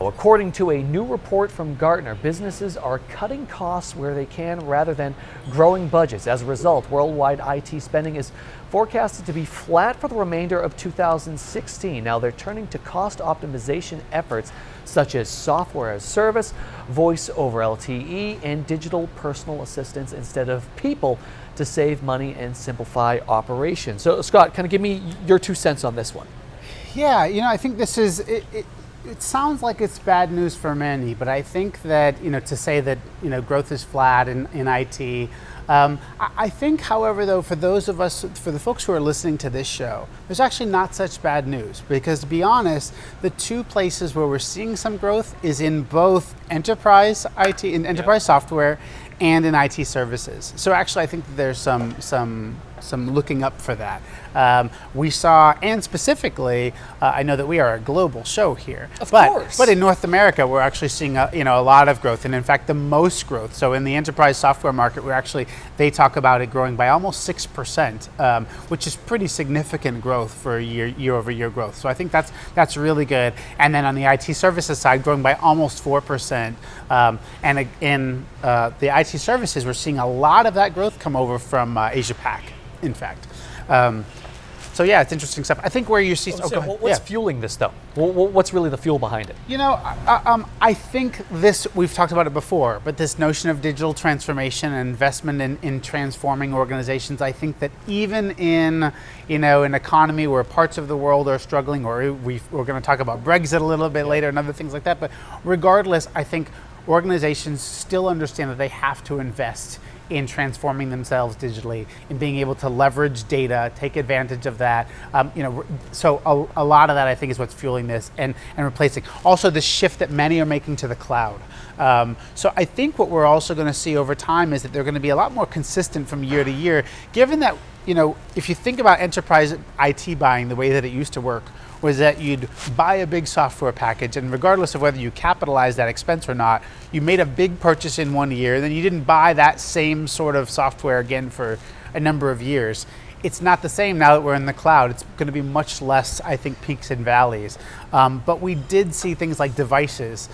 According to a new report from Gartner, businesses are cutting costs where they can rather than growing budgets. As a result, worldwide IT spending is forecasted to be flat for the remainder of 2016. Now they're turning to cost optimization efforts such as software as service, voice over LTE, and digital personal assistants instead of people to save money and simplify operations. So Scott, kind of give me your 2 cents on this one. Yeah, I think this is, it sounds like it's bad news for many, but I think that, to say that, growth is flat in IT, I think, however, though, for those of us, for the folks who are listening to this show, there's actually not such bad news because, to be honest, the 2 places where we're seeing some growth is in both enterprise IT, in enterprise software, and in IT services. So actually, I think that there's some looking up for that. We saw, and specifically, I know that we are a global show here. Of course. But in North America, we're actually seeing a lot of growth, and in fact, the most growth. So in the enterprise software market, they talk about it growing by almost 6%, which is pretty significant growth for year-over-year growth. So I think that's really good. And then on the IT services side, growing by almost 4%. And in the IT services, we're seeing a lot of that growth come over from Asia Pac, in fact. So yeah, it's interesting stuff. I think where you see... What's fueling this though? What's really the fuel behind it? I think this, we've talked about it before, but this notion of digital transformation and investment in transforming organizations, I think that even in, an economy where parts of the world are struggling, or we're going to talk about Brexit a little bit later and other things like that, but regardless, I think organizations still understand that they have to invest in transforming themselves digitally, in being able to leverage data, take advantage of that. So a lot of that, I think, is what's fueling this and replacing. Also, the shift that many are making to the cloud. So I think what we're also going to see over time is that they're going to be a lot more consistent from year to year, given that, if you think about enterprise IT buying, the way that it used to work was that you'd buy a big software package, and regardless of whether you capitalized that expense or not, you made a big purchase in 1 year, then you didn't buy that same sort of software again for a number of years. It's not the same now that we're in the cloud. It's going to be much less, I think, peaks and valleys. But we did see things like devices.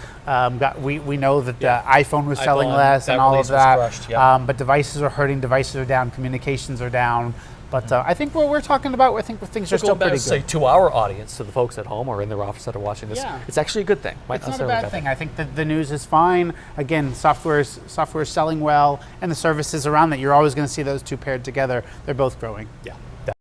We know that the iPhone was selling less and all of that. Crushed, yeah. But devices are hurting, devices are down, communications are down. But I think what we're talking about, I think things are still pretty good. Say to our audience, to the folks at home or in their office that are watching this, it's actually a good thing. It's not a bad thing. I think that the news is fine. Again, software is selling well, and the services around that, you're always going to see those 2 paired together. They're both growing. Yeah.